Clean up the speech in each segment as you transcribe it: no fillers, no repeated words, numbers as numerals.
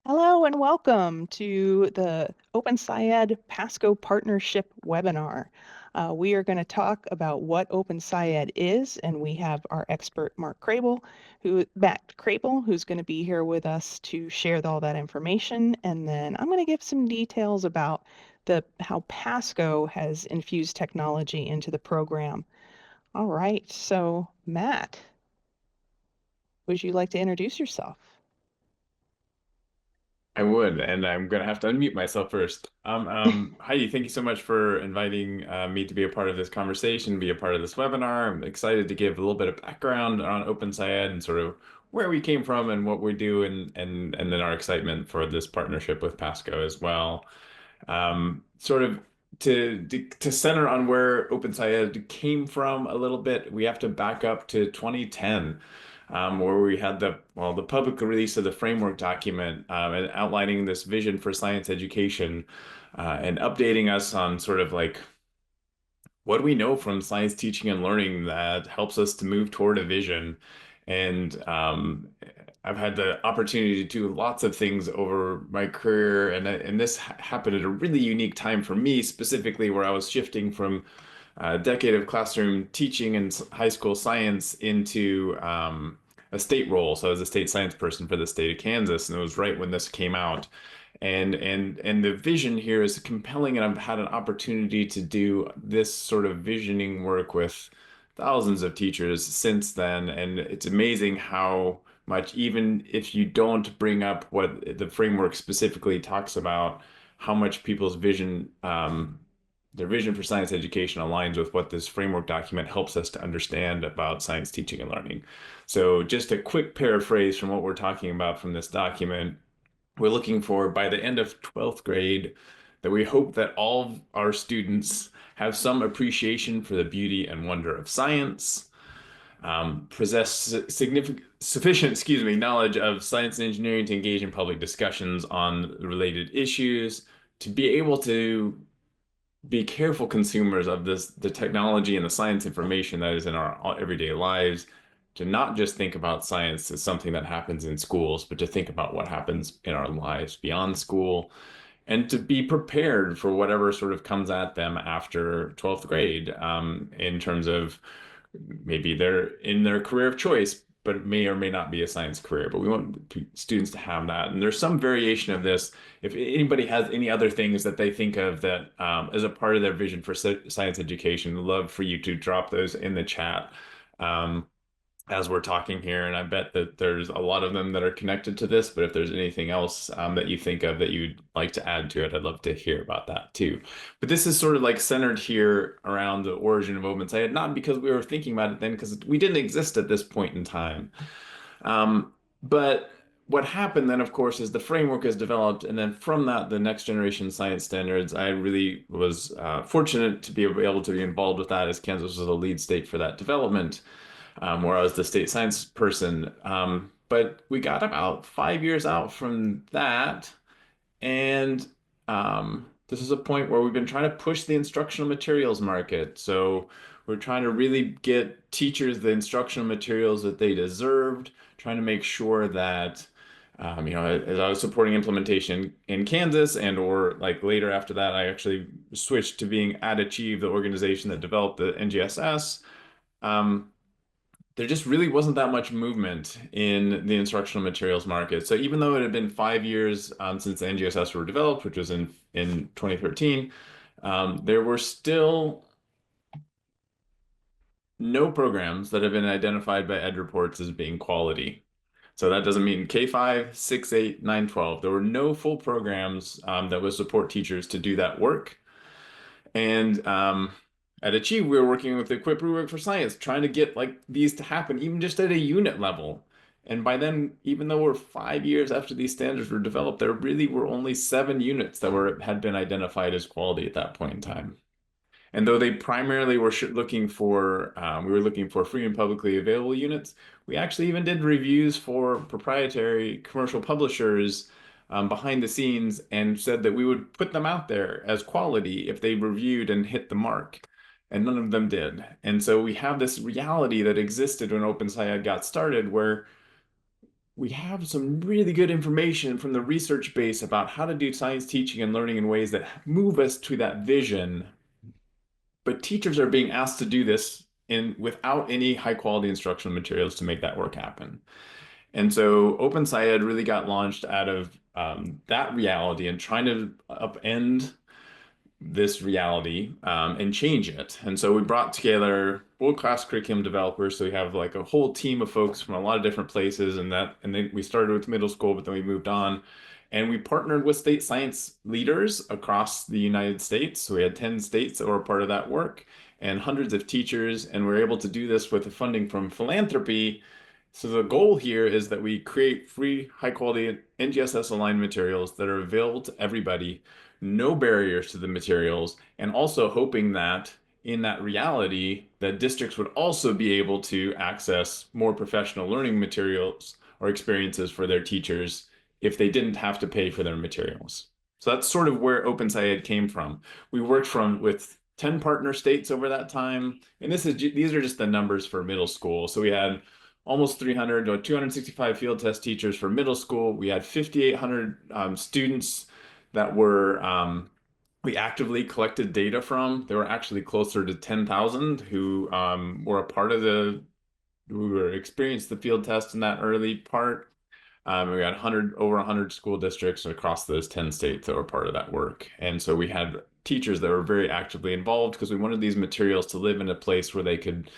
Hello and welcome to the OpenSciED Pasco Partnership webinar. We are going to talk about what OpenSciED is, and we have our expert Matt Crable, who's going to be here with us to share all that information. And then I'm going to give some details about how Pasco has infused technology into the program. All right, so Matt, would you like to introduce yourself? I would, and I'm gonna have to unmute myself first. Heidi, thank you so much for inviting me to be a part of this conversation, be a part of this webinar. I'm excited to give a little bit of background on OpenSciED and sort of where we came from and what we do, and then our excitement for this partnership with Pasco as well. Sort of to center on where OpenSciED came from a little bit, we have to back up to 2010, where we had the public release of the framework document, and outlining this vision for science education, and updating us on sort of like what do we know from science teaching and learning that helps us to move toward a vision. And I've had the opportunity to do lots of things over my career, and this happened at a really unique time for me, specifically where I was shifting from a decade of classroom teaching and high school science into a state role. So I was a state science person for the state of Kansas, and it was right when this came out. And the vision here is compelling, and I've had an opportunity to do this sort of visioning work with thousands of teachers since then. And it's amazing how much, even if you don't bring up what the framework specifically talks about, how much people's vision, their vision for science education aligns with what this framework document helps us to understand about science teaching and learning. So just a quick paraphrase from what we're talking about from this document. We're looking for, by the end of 12th grade, that we hope that all of our students have some appreciation for the beauty and wonder of science, possess sufficient, knowledge of science and engineering to engage in public discussions on related issues, to be able to be careful consumers of the technology and the science information that is in our everyday lives, to not just think about science as something that happens in schools, but to think about what happens in our lives beyond school, and to be prepared for whatever sort of comes at them after 12th grade, in terms of maybe they're in their career of choice, but it may or may not be a science career. But we want students to have that. And there's some variation of this. If anybody has any other things that they think of that, as a part of their vision for science education, I'd love for you to drop those in the chat. Um, as we're talking here, and I bet that there's a lot of them that are connected to this, but if there's anything else that you think of that you'd like to add to it, I'd love to hear about that too. But this is sort of like centered here around the origin of OpenSciED, not because we were thinking about it then, because we didn't exist at this point in time. But what happened then, of course, is the framework is developed, and then from that, the next generation science standards. I really was fortunate to be able to be involved with that, as Kansas was a lead state for that development, where I was the state science person. But we got about 5 years out from that, and this is a point where we've been trying to push the instructional materials market. So we're trying to really get teachers the instructional materials that they deserved, trying to make sure that, as I was supporting implementation in Kansas, and or like later after that, I actually switched to being at Achieve, the organization that developed the NGSS. Um, there just really wasn't that much movement in the instructional materials market. So even though it had been 5 years, since the NGSS were developed, which was in 2013, there were still no programs that have been identified by Ed Reports as being quality. So that doesn't mean K5, 6, 8, 9, 12. There were no full programs that would support teachers to do that work. And at Achieve, we were working with the Equip Rubric for Science, trying to get like these to happen, even just at a unit level. And by then, even though we're 5 years after these standards were developed, there really were only 7 units that had been identified as quality at that point in time. And though they primarily were looking for, we were looking for free and publicly available units, we actually even did reviews for proprietary commercial publishers, behind the scenes, and said that we would put them out there as quality if they reviewed and hit the mark. And none of them did. And so we have this reality that existed when OpenSciED got started, where we have some really good information from the research base about how to do science teaching and learning in ways that move us to that vision. But teachers are being asked to do this without any high quality instructional materials to make that work happen. And so Open SciEd really got launched out of that reality and trying to upend this reality and change it. And so we brought together world-class curriculum developers. So we have like a whole team of folks from a lot of different places, and then we started with middle school, but then we moved on. And we partnered with state science leaders across the United States. So we had 10 states that were part of that work and hundreds of teachers. And we're able to do this with the funding from philanthropy. So the goal here is that we create free, high quality NGSS aligned materials that are available to everybody, no barriers to the materials, and also hoping that in that reality, that districts would also be able to access more professional learning materials or experiences for their teachers if they didn't have to pay for their materials. So that's sort of where Open SciEd came from. We worked with 10 partner states over that time, and these are just the numbers for middle school. So we had almost 300 or 265 field test teachers for middle school. We had 5,800 students that we actively collected data from. There were actually closer to 10,000 who were a part of who experienced the field test in that early part. We had over 100 school districts across those 10 states that were part of that work. And so we had teachers that were very actively involved because we wanted these materials to live in a place where they could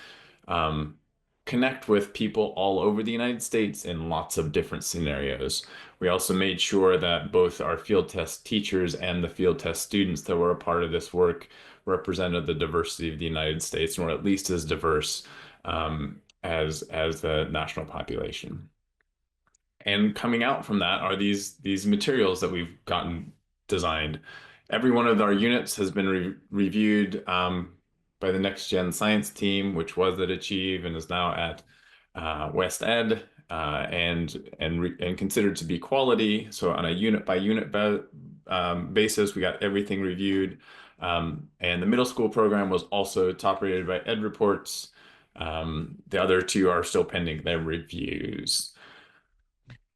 connect with people all over the United States in lots of different scenarios. We also made sure that both our field test teachers and the field test students that were a part of this work represented the diversity of the United States, or at least as diverse as the national population. And coming out from that are these materials that we've gotten designed. Every one of our units has been reviewed by the Next Gen Science team, which was at Achieve and is now at West Ed, and considered to be quality. So on a unit by unit basis, we got everything reviewed. And the middle school program was also top rated by Ed Reports. The other two are still pending their reviews.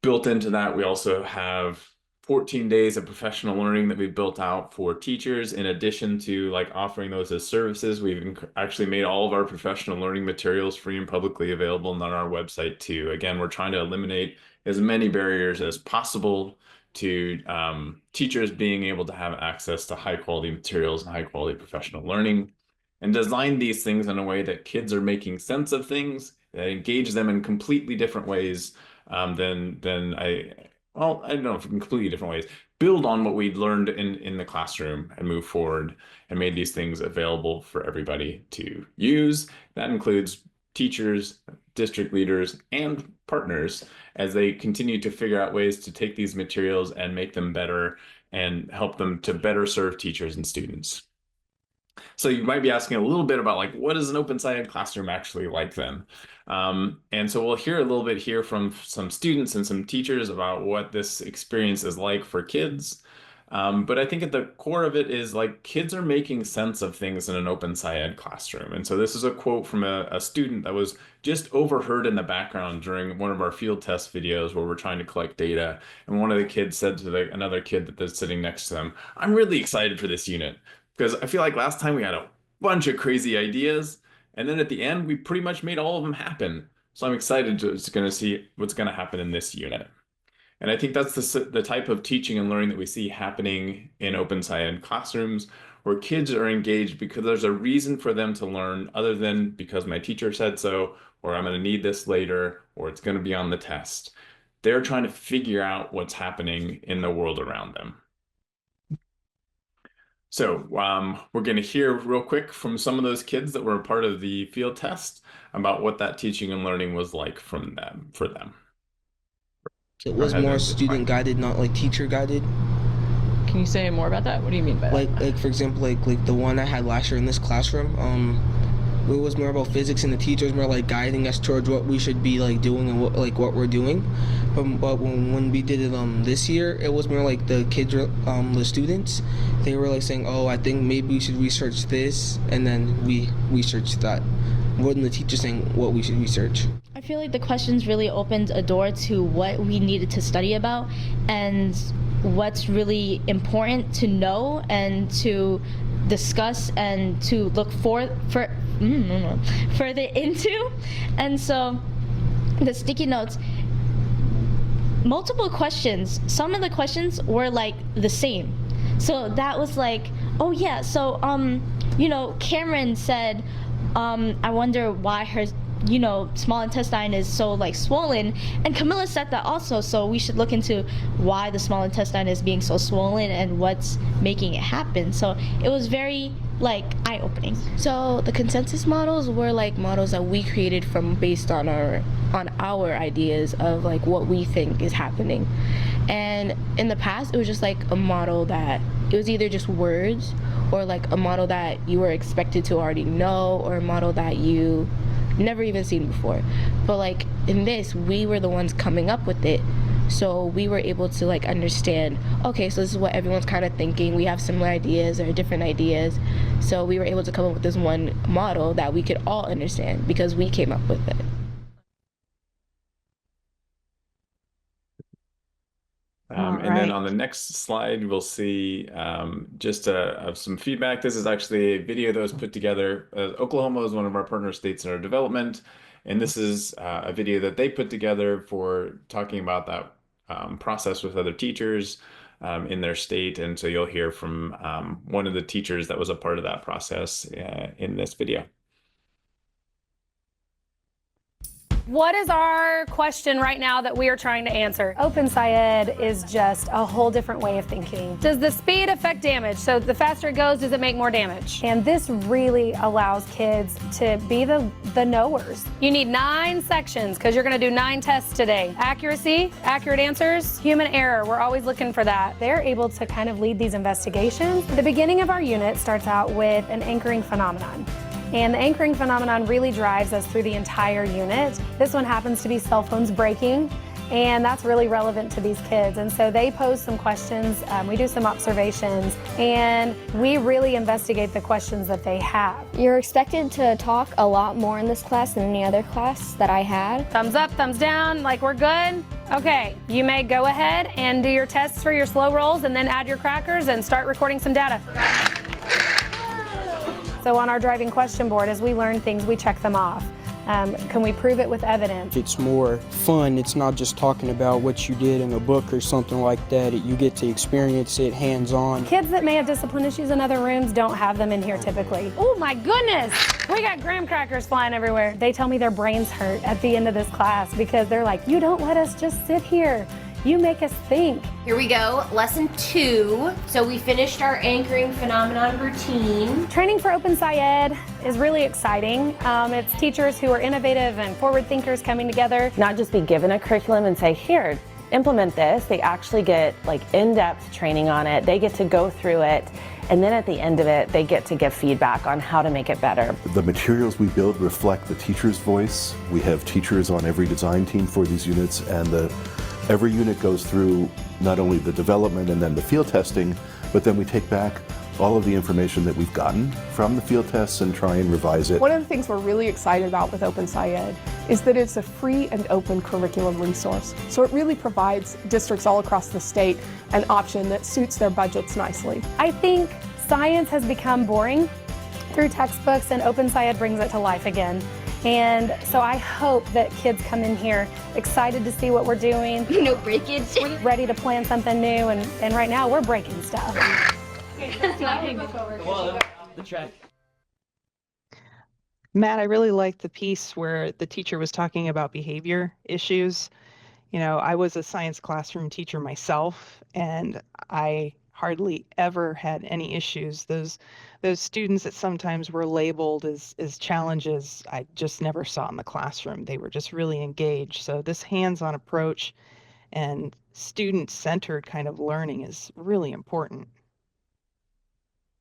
Built into that, we also have 14 days of professional learning that we've built out for teachers. In addition to like offering those as services, we've actually made all of our professional learning materials free and publicly available on our website too. Again, we're trying to eliminate as many barriers as possible to teachers being able to have access to high quality materials and high quality professional learning, and design these things in a way that kids are making sense of things, that engage them in completely different ways I don't know if in completely different ways, build on what we'd learned in the classroom and move forward and made these things available for everybody to use. That includes teachers, district leaders, and partners as they continue to figure out ways to take these materials and make them better and help them to better serve teachers and students. So you might be asking a little bit about like, what is an Open SciEd classroom actually like then? And so we'll hear a little bit here from some students and some teachers about what this experience is like for kids. But I think at the core of it is like kids are making sense of things in an Open SciEd classroom. And so this is a quote from a student that was just overheard in the background during one of our field test videos where we're trying to collect data. And one of the kids said to another kid that's sitting next to them, "I'm really excited for this unit, because I feel like last time we had a bunch of crazy ideas, and then at the end, we pretty much made all of them happen. So I'm excited to see what's going to happen in this unit." And I think that's the type of teaching and learning that we see happening in Open SciEd classrooms, where kids are engaged because there's a reason for them to learn other than because my teacher said so, or I'm going to need this later, or it's going to be on the test. They're trying to figure out what's happening in the world around them. So we're going to hear real quick from some of those kids that were a part of the field test about what that teaching and learning was like for them. It was more student guided, not like teacher guided. Can you say more about that? What do you mean by that? Like for example, like the one I had last year in this classroom, it was more about physics, and the teachers were like guiding us towards what we should be like doing and what we're doing. But when we did it this year, it was more like the kids, the students, they were like saying, "Oh, I think maybe we should research this," and then we researched that. More than the teacher saying what we should research. feel like the questions really opened a door to what we needed to study about and what's really important to know and to discuss and to look further into. And so the sticky notes, multiple questions, some of the questions were like the same. So that was like, oh yeah, so you know, Cameron said, I wonder why her, you know, small intestine is so like swollen, and Camilla said that also, so we should look into why the small intestine is being so swollen and what's making it happen. So it was very like eye-opening. So the consensus models were like models that we created from based on our ideas of like what we think is happening. And in the past it was just like a model that it was either just words or like a model that you were expected to already know or a model that you never even seen before. But like in this, we were the ones coming up with it, so we were able to like understand, okay, so this is what everyone's kind of thinking, we have similar ideas or different ideas, so we were able to come up with this one model that we could all understand because we came up with it. And then on the next slide, we'll see just some feedback. This is actually a video that was put together. Oklahoma is one of our partner states in our development, and this is a video that they put together for talking about that process with other teachers in their state. And so you'll hear from one of the teachers that was a part of that process in this video. What is our question right now that we are trying to answer? Open SciEd is just a whole different way of thinking. Does the speed affect damage? So the faster it goes, does it make more damage? And this really allows kids to be the knowers. You need 9 sections because you're going to do 9 tests today. Accuracy, accurate answers, human error. We're always looking for that. They're able to kind of lead these investigations. The beginning of our unit starts out with an anchoring phenomenon. And the anchoring phenomenon really drives us through the entire unit. This one happens to be cell phones breaking, and that's really relevant to these kids. And so they pose some questions, we do some observations, and we really investigate the questions that they have. You're expected to talk a lot more in this class than any other class that I had. Thumbs up, thumbs down, like we're good? Okay, you may go ahead and do your tests for your slow rolls and then add your crackers and start recording some data. So on our driving question board, as we learn things, we check them off. Can we prove it with evidence? It's more fun. It's not just talking about what you did in a book or something like that. You get to experience it hands-on. Kids that may have discipline issues in other rooms don't have them in here typically. Oh my goodness! We got graham crackers flying everywhere. They tell me their brains hurt at the end of this class because they're like, you don't let us just sit here. You make us think. Here we go, lesson 2. So we finished our anchoring phenomenon routine. Training for Open SciEd is really exciting. It's teachers who are innovative and forward thinkers coming together. Not just be given a curriculum and say, here, implement this. They actually get like in-depth training on it. They get to go through it. And then at the end of it, they get to give feedback on how to make it better. The materials we build reflect the teacher's voice. We have teachers on every design team for these units, and every unit goes through not only the development and then the field testing, but then we take back all of the information that we've gotten from the field tests and try and revise it. One of the things we're really excited about with Open SciEd is that it's a free and open curriculum resource. So it really provides districts all across the state an option that suits their budgets nicely. I think science has become boring through textbooks, and Open SciEd brings it to life again. And so I hope that kids come in here excited to see what we're doing. No breakage. Ready to plan something new, and right now we're breaking stuff. Matt, I really liked the piece where the teacher was talking about behavior issues. You know, I was a science classroom teacher myself, and I hardly ever had any issues. Those students that sometimes were labeled as challenges, I just never saw in the classroom. They were just really engaged. So this hands-on approach and student-centered kind of learning is really important.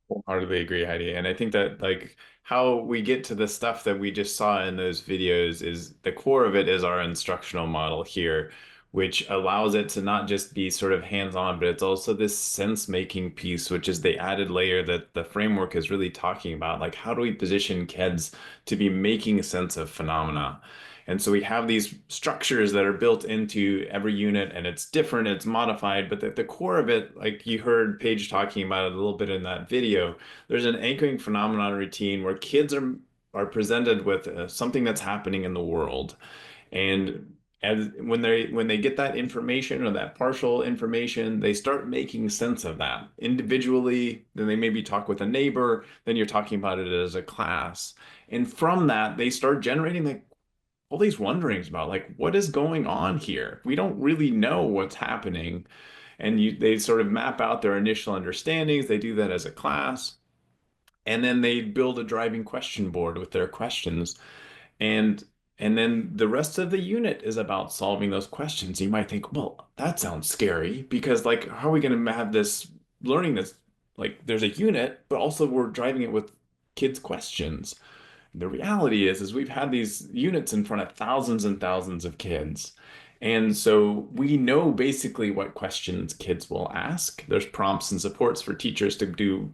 Wholeheartedly agree, Heidi. And I think that like how we get to the stuff that we just saw in those videos is the core of it is our instructional model here, which allows it to not just be sort of hands-on, but it's also this sense-making piece, which is the added layer that the framework is really talking about. Like, how do we position kids to be making sense of phenomena? And so we have these structures that are built into every unit, and it's different, it's modified, but at the core of it, like you heard Paige talking about it a little bit in that video, there's an anchoring phenomenon routine where kids are presented with something that's happening in the world. And when they get that information or that partial information, they start making sense of that individually. Then they maybe talk with a neighbor, then you're talking about it as a class. And from that, they start generating like all these wonderings about like, what is going on here? We don't really know what's happening. And they sort of map out their initial understandings. They do that as a class. And then they build a driving question board with their questions. And then the rest of the unit is about solving those questions. You might think, well, that sounds scary because like, how are we going to have this learning that's like, there's a unit, but also we're driving it with kids' questions. The reality is we've had these units in front of thousands and thousands of kids. And so we know basically what questions kids will ask. There's prompts and supports for teachers to do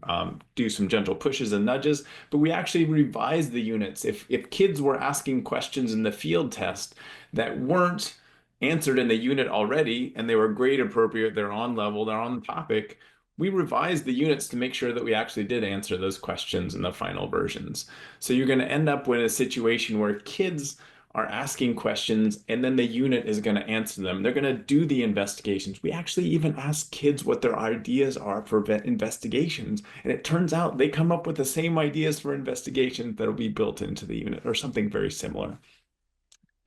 some gentle pushes and nudges, but we actually revise the units. If kids were asking questions in the field test that weren't answered in the unit already, and they were grade appropriate, they're on level, they're on topic, we revised the units to make sure that we actually did answer those questions in the final versions. So you're going to end up with a situation where kids are asking questions and then the unit is going to answer them. They're going to do the investigations. We actually even ask kids what their ideas are for investigations. And it turns out they come up with the same ideas for investigations that'll be built into the unit or something very similar.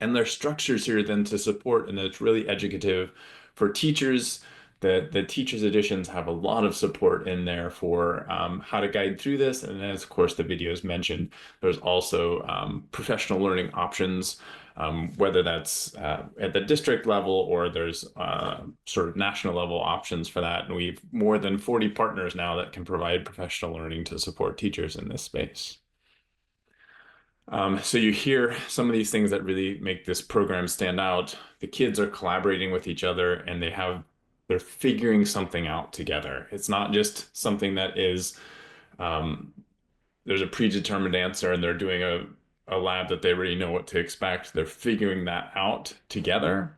And there's structures here then to support, and it's really educative for teachers. The teachers editions have a lot of support in there for how to guide through this. And as of course the videos mentioned, there's also professional learning options, whether that's at the district level or there's sort of national level options for that. And we've more than 40 partners now that can provide professional learning to support teachers in this space. So you hear some of these things that really make this program stand out. The kids are collaborating with each other and they're figuring something out together. It's not just something that is, there's a predetermined answer and they're doing a lab that they already know what to expect. They're figuring that out together.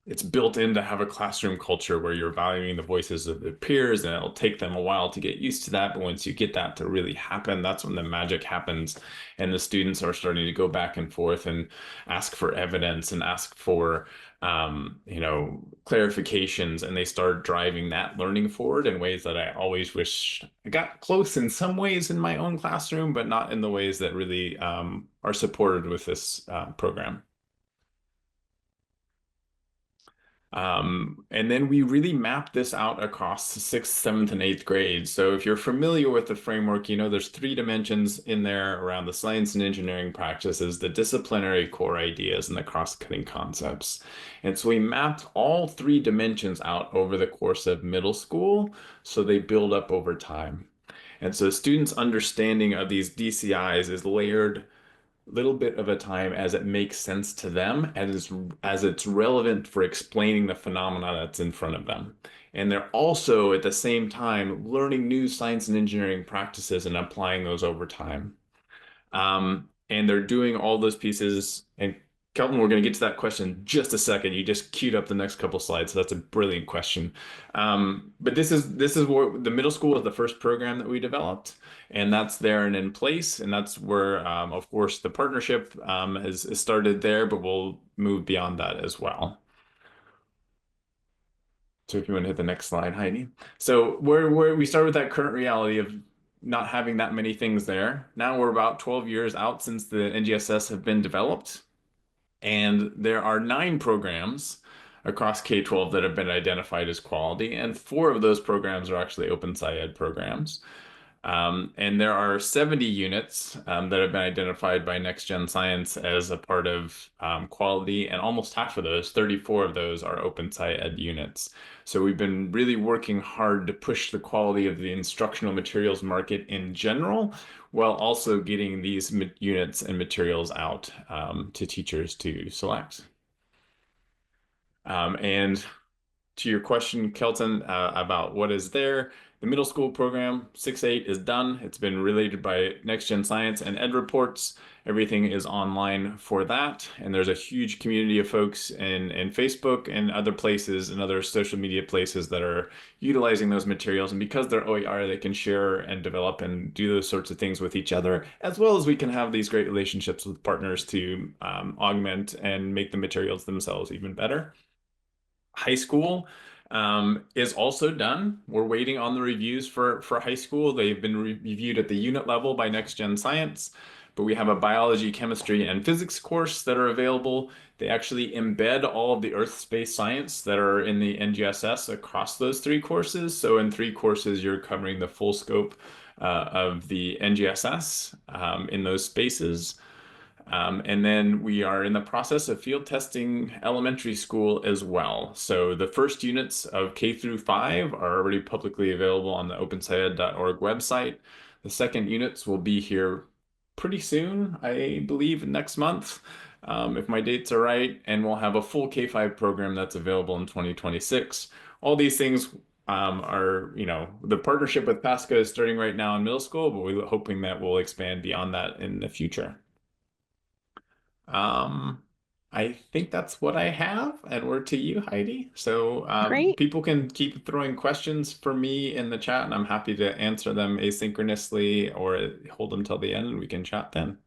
It's built in to have a classroom culture where you're valuing the voices of the peers, and it'll take them a while to get used to that. But once you get that to really happen, that's when the magic happens. And the students are starting to go back and forth and ask for evidence and ask for clarifications, and they start driving that learning forward in ways that I always wish I got close in some ways in my own classroom, but not in the ways that really are supported with this program. And then we really map this out across the 6th, 7th, and 8th grades. So if you're familiar with the framework, you know there's 3 dimensions in there around the science and engineering practices, the disciplinary core ideas, and the cross-cutting concepts. And so we mapped all 3 dimensions out over the course of middle school, so they build up over time. And so students' understanding of these DCIs is layered little bit of a time as it makes sense to them, as it's relevant for explaining the phenomena that's in front of them. And they're also at the same time learning new science and engineering practices and applying those over time. And they're doing all those pieces. And Kelvin, we're going to get to that question in just a second. You just queued up the next couple slides, so that's a brilliant question. But this is what the middle school is, the first program that we developed, and that's there and in place. And that's where, of course, the partnership has started there, but we'll move beyond that as well. So if you want to hit the next slide, Heidi. So where we start with that current reality of not having that many things there. Now we're about 12 years out since the NGSS have been developed. And there are 9 programs across K-12 that have been identified as quality, and 4 of those programs are actually Open SciEd programs. And there are 70 units that have been identified by Next Gen Science as a part of quality, and almost half of those, 34 of those, are Open SciEd units. So we've been really working hard to push the quality of the instructional materials market in general, while also getting these units and materials out to teachers to select. And to your question, Kelton, about what is there, the middle school program 6-8 is done. It's been related by Next Gen Science and Ed Reports. Everything is online for that, and there's a huge community of folks in Facebook and other places and other social media places that are utilizing those materials. And because they're OER, they can share and develop and do those sorts of things with each other, as well as we can have these great relationships with partners to augment and make the materials themselves even better. High school is also done. We're waiting on the reviews for high school. They've been reviewed at the unit level by Next Gen Science, but we have a biology, chemistry, and physics course that are available. They actually embed all of the earth space science that are in the NGSS across those 3 courses. So in 3 courses, you're covering the full scope of the NGSS in those spaces. And then we are in the process of field testing elementary school as well. So the first units of K through 5 are already publicly available on the openscied.org website. The second units will be here pretty soon, I believe next month, if my dates are right, and we'll have a full K-5 program that's available in 2026. All these things are, the partnership with PASCO is starting right now in middle school, but we're hoping that we'll expand beyond that in the future. I think that's what I have, and we're to you, Heidi. So people can keep throwing questions for me in the chat, and I'm happy to answer them asynchronously or hold them till the end, and we can chat then.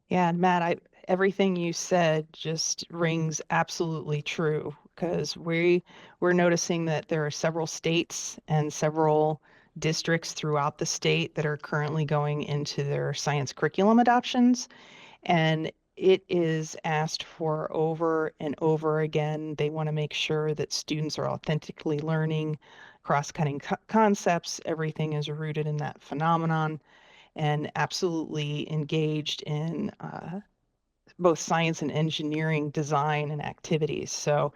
Yeah, and Matt, everything you said just rings absolutely true, because we're noticing that there are several states and several districts throughout the state that are currently going into their science curriculum adoptions. And it is asked for over and over again. They want to make sure that students are authentically learning cross-cutting concepts. Everything is rooted in that phenomenon and absolutely engaged in both science and engineering design and activities. So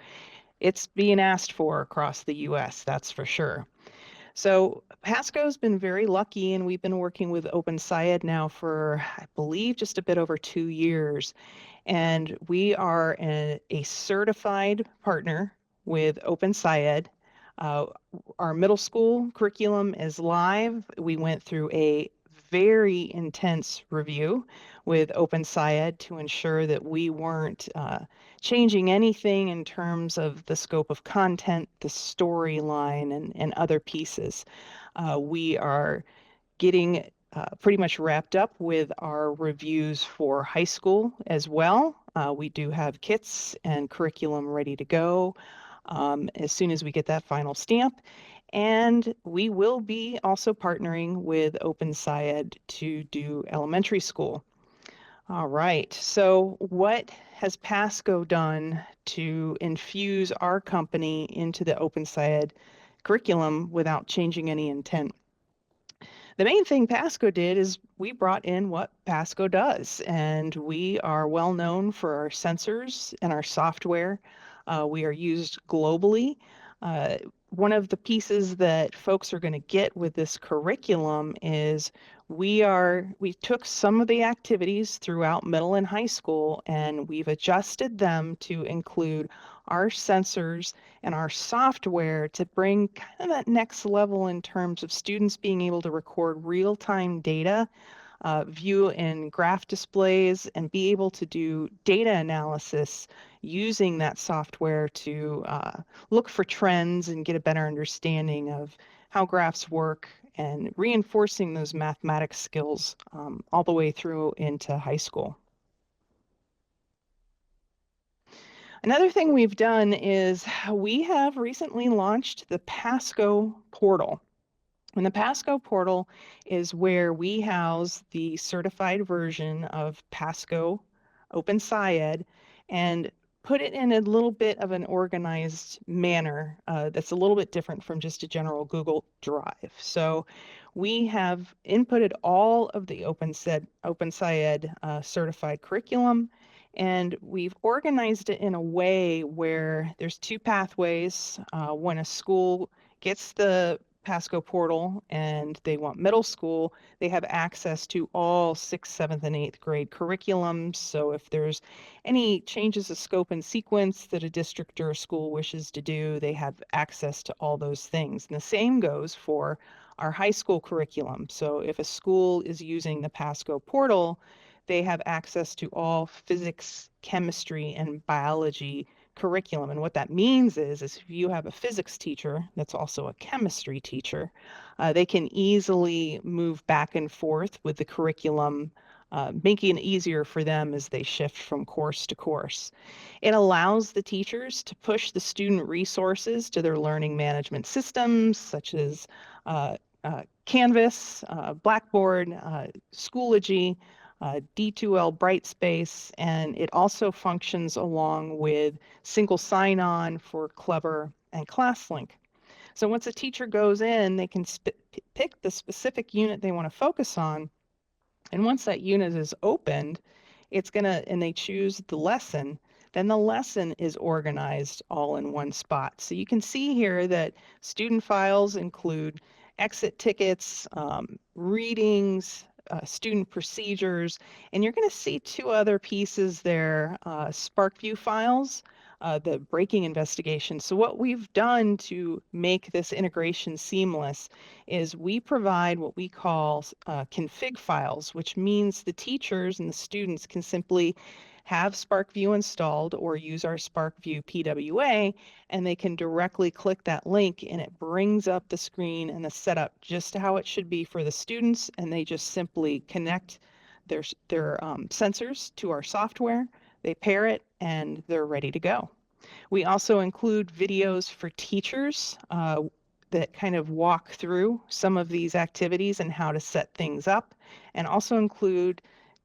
it's being asked for across the US, that's for sure. So PASCO's been very lucky, and we've been working with OpenSciED now for, I believe, just a bit over 2 years. And we are a certified partner with OpenSciED. Our middle school curriculum is live. We went through a very intense review with OpenSciED to ensure that we weren't changing anything in terms of the scope of content, the storyline, and other pieces. We are getting pretty much wrapped up with our reviews for high school as well. We do have kits and curriculum ready to go as soon as we get that final stamp. And we will be also partnering with OpenSciED to do elementary school. All right, so what has PASCO done to infuse our company into the OpenSciED curriculum without changing any intent? The main thing PASCO did is we brought in what PASCO does, and we are well known for our sensors and our software. We are used globally. One of the pieces that folks are going to get with this curriculum is we took some of the activities throughout middle and high school, and we've adjusted them to include our sensors and our software to bring kind of that next level in terms of students being able to record real-time data, view in graph displays, and be able to do data analysis using that software to look for trends and get a better understanding of how graphs work, and reinforcing those mathematics skills all the way through into high school. Another thing we've done is we have recently launched the PASCO portal. And the PASCO portal is where we house the certified version of PASCO OpenSciED and put it in a little bit of an organized manner that's a little bit different from just a general Google Drive. So we have inputted all of the OpenSciED certified curriculum, and we've organized it in a way where there's 2 pathways. When a school gets the Pasco portal and they want middle school, they have access to all 6th, 7th, and 8th grade curriculums. So if there's any changes of scope and sequence that a district or a school wishes to do, they have access to all those things. And the same goes for our high school curriculum. So if a school is using the Pasco portal, they have access to all physics, chemistry, and biology curriculum. And what that means is if you have a physics teacher that's also a chemistry teacher, they can easily move back and forth with the curriculum, making it easier for them as they shift from course to course. It allows the teachers to push the student resources to their learning management systems, such as Canvas, Blackboard, Schoology, D2L Brightspace, and it also functions along with single sign-on for Clever and ClassLink. So once a teacher goes in, they can pick the specific unit they want to focus on, and once that unit is opened, and they choose the lesson, then the lesson is organized all in one spot. So you can see here that student files include exit tickets, readings, student procedures, and you're going to see 2 other pieces there, SparkView files, the breaking investigation. So what we've done to make this integration seamless is we provide what we call config files, which means the teachers and the students can simply have SparkView installed or use our SparkView PWA, and they can directly click that link and it brings up the screen and the setup just how it should be for the students, and they just simply connect their sensors to our software, they pair it, and they're ready to go. We also include videos for teachers that kind of walk through some of these activities and how to set things up, and also include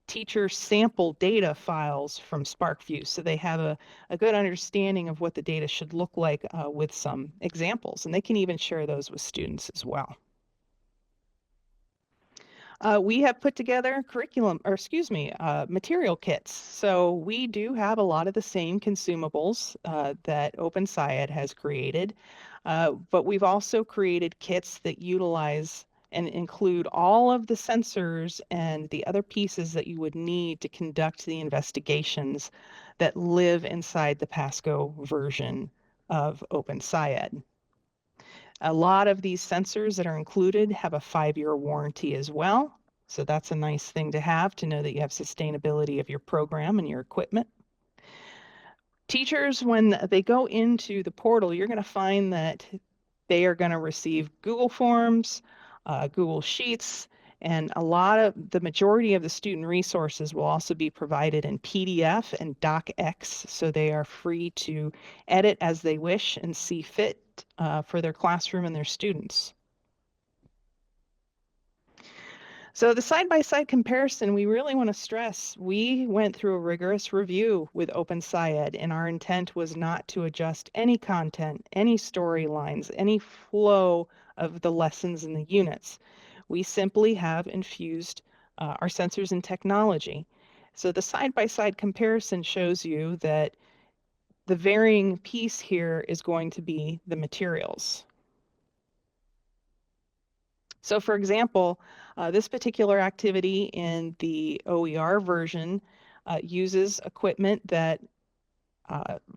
teacher sample data files from SparkView, so they have a good understanding of what the data should look like with some examples, and they can even share those with students as well. We have put together material kits. So we do have a lot of the same consumables that OpenSciEd has created, but we've also created kits that utilize and include all of the sensors and the other pieces that you would need to conduct the investigations that live inside the Pasco version of OpenSciEd. A lot of these sensors that are included have a 5-year warranty as well. So that's a nice thing to have, to know that you have sustainability of your program and your equipment. Teachers, when they go into the portal, you're going to find that they are going to receive Google Forms, Google Sheets, and the majority of the student resources will also be provided in PDF and DocX, so they are free to edit as they wish and see fit for their classroom and their students. So the side-by-side comparison, we really want to stress, we went through a rigorous review with OpenSciEd, and our intent was not to adjust any content, any storylines, any flow of the lessons in the units. We simply have infused our sensors and technology. So the side-by-side comparison shows you that the varying piece here is going to be the materials. So for example, this particular activity in the OER version uses equipment that,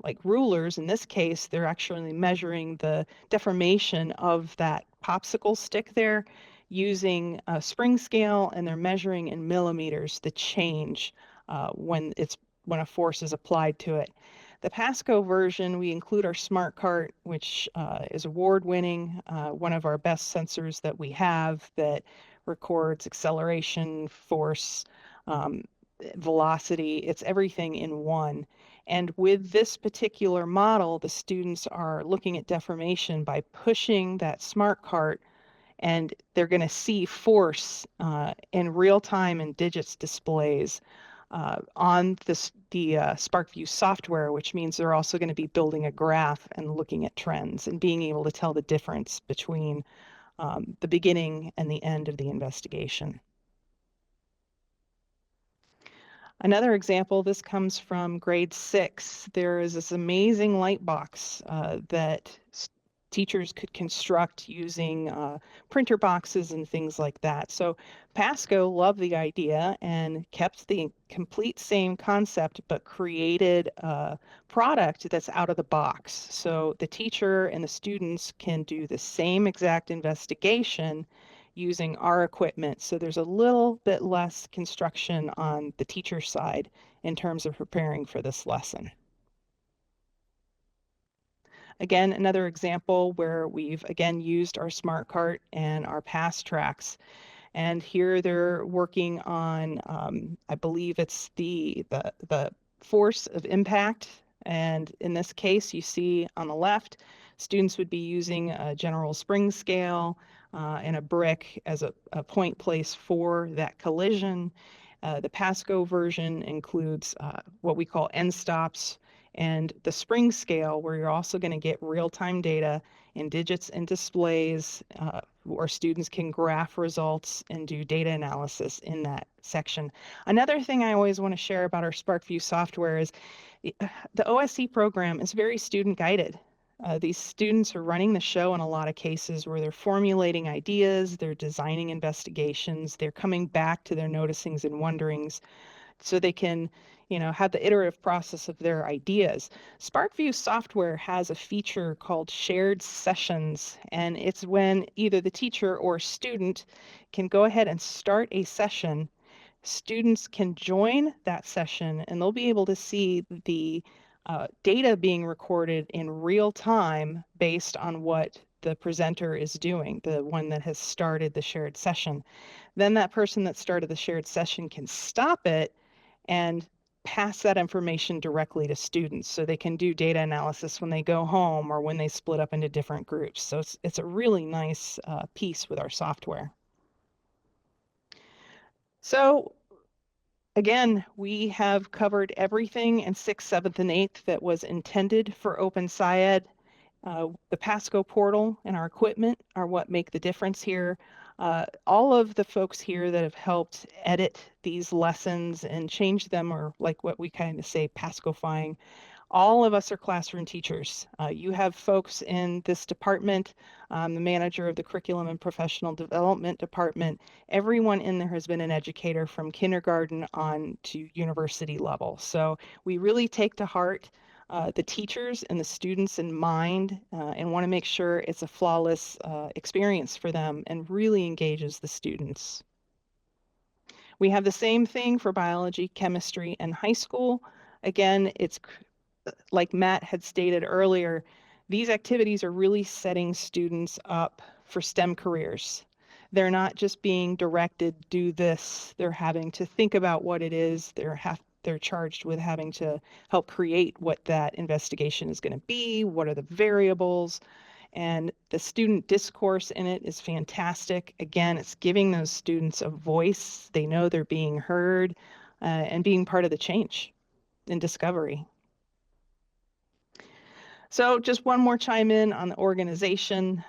like rulers, in this case, they're actually measuring the deformation of that popsicle stick there using a spring scale, and they're measuring in millimeters the change when a force is applied to it. The Pasco version, we include our Smart Cart, which is award-winning, one of our best sensors that we have that records acceleration, force, velocity. It's everything in one. And with this particular model, the students are looking at deformation by pushing that Smart Cart, and they're going to see force in real time in digits displays on the SparkView software, which means they're also going to be building a graph and looking at trends and being able to tell the difference between the beginning and the end of the investigation. Another example, this comes from grade 6. There is this amazing light box that teachers could construct using printer boxes and things like that. So Pasco loved the idea and kept the complete same concept, but created a product that's out of the box. So the teacher and the students can do the same exact investigation using our equipment. So there's a little bit less construction on the teacher side in terms of preparing for this lesson. Again, another example where we've again used our smart cart and our pass tracks. And here they're working on, I believe it's the force of impact. And in this case, you see on the left, students would be using a general spring scale and a brick as a point place for that collision. The Pasco version includes what we call end stops, and the spring scale, where you're also going to get real-time data in digits and displays, where students can graph results and do data analysis in that section. Another thing I always want to share about our SparkView software is the OSC program is very student-guided. These students are running the show in a lot of cases where they're formulating ideas, they're designing investigations, they're coming back to their noticings and wonderings so they can have the iterative process of their ideas. SparkView software has a feature called shared sessions, and it's when either the teacher or student can go ahead and start a session. Students can join that session and they'll be able to see the data being recorded in real time based on what the presenter is doing, the one that has started the shared session. Then that person that started the shared session can stop it and pass that information directly to students so they can do data analysis when they go home or when they split up into different groups. So it's a really nice piece with our software. So again, we have covered everything in 6th, 7th, and 8th that was intended for OpenSciEd. The Pasco portal and our equipment are what make the difference here. All of the folks here that have helped edit these lessons and change them, or like what we kind of say, Pascofying, all of us are classroom teachers. You have folks in this department, the manager of the Curriculum and Professional Development Department. Everyone in there has been an educator from kindergarten on to university level. So we really take to heart the teachers and the students in mind and want to make sure it's a flawless experience for them and really engages the students. We have the same thing for biology, chemistry, and high school. Again, it's like Matt had stated earlier, these activities are really setting students up for STEM careers. They're not just being directed, do this. They're having to think about what it is. They're charged with having to help create what that investigation is going to be, what are the variables, and the student discourse in it is fantastic. Again, it's giving those students a voice. They know they're being heard and being part of the change and discovery. So just one more chime in on the organization.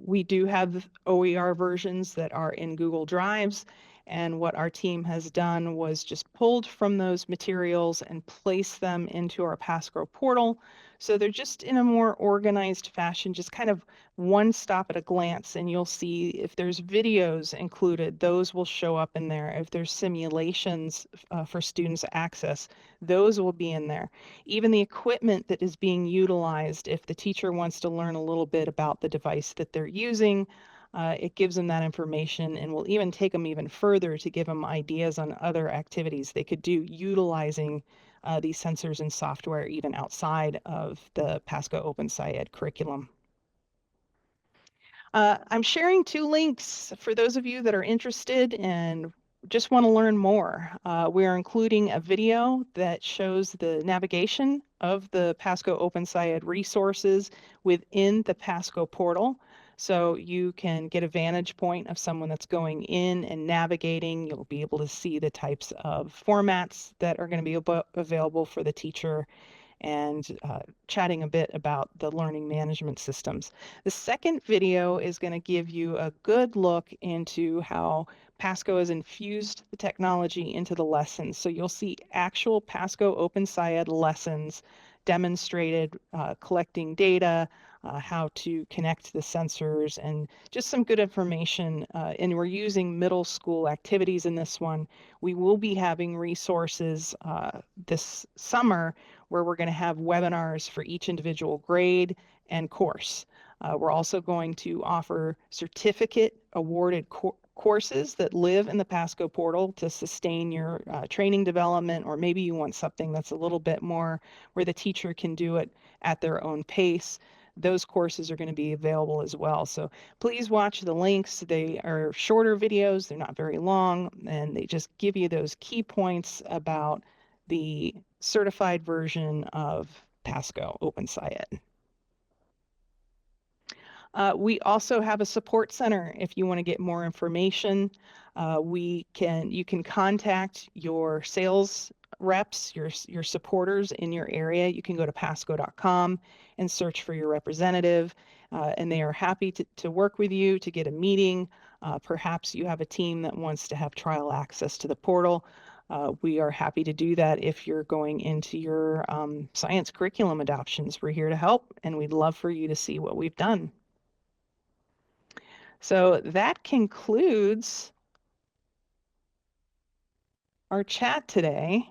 We do have OER versions that are in Google Drives. And what our team has done was just pulled from those materials and placed them into our Pasco portal. So they're just in a more organized fashion, just kind of one stop at a glance. And you'll see if there's videos included, those will show up in there. If there's simulations for students access, those will be in there. Even the equipment that is being utilized, if the teacher wants to learn a little bit about the device that they're using, it gives them that information, and will even take them even further to give them ideas on other activities they could do utilizing these sensors and software even outside of the Pasco OpenSciEd curriculum. I'm sharing 2 links for those of you that are interested and just want to learn more. We're including a video that shows the navigation of the Pasco OpenSciEd resources within the Pasco portal. So you can get a vantage point of someone that's going in and navigating. You'll be able to see the types of formats that are going to be available for the teacher and chatting a bit about the learning management systems. The second video is going to give you a good look into how Pasco has infused the technology into the lessons. So you'll see actual Pasco OpenSciEd lessons demonstrated, collecting data, how to connect the sensors, and just some good information. And we're using middle school activities in this one. We will be having resources this summer where we're going to have webinars for each individual grade and course. We're also going to offer certificate awarded courses that live in the Pasco portal to sustain your training development, or maybe you want something that's a little bit more where the teacher can do it at their own pace. Those courses are going to be available as well. So please watch the links. They are shorter videos. They're not very long, and they just give you those key points about the certified version of Pasco OpenSciEd. We also have a support center if you want to get more information. You can contact your sales reps, your supporters in your area. You can go to pasco.com and search for your representative, and they are happy to work with you to get a meeting. Perhaps you have a team that wants to have trial access to the portal. We are happy to do that if you're going into your science curriculum adoptions. We're here to help, and we'd love for you to see what we've done. So that concludes our chat today.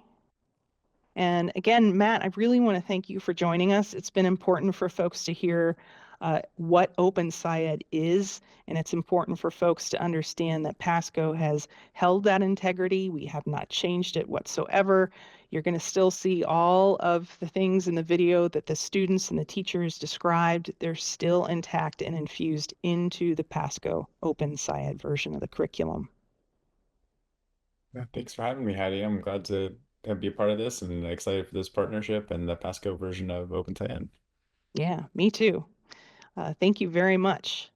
And again, Matt, I really want to thank you for joining us. It's been important for folks to hear what OpenSciEd is, and it's important for folks to understand that Pasco has held that integrity. We have not changed it whatsoever. You're going to still see all of the things in the video that the students and the teachers described. They're still intact and infused into the Pasco OpenSciEd version of the curriculum. Yeah, thanks for having me, Heidi. I'm glad to be a part of this and excited for this partnership and the Pasco version of OpenSciEd. Yeah, me too. Thank you very much.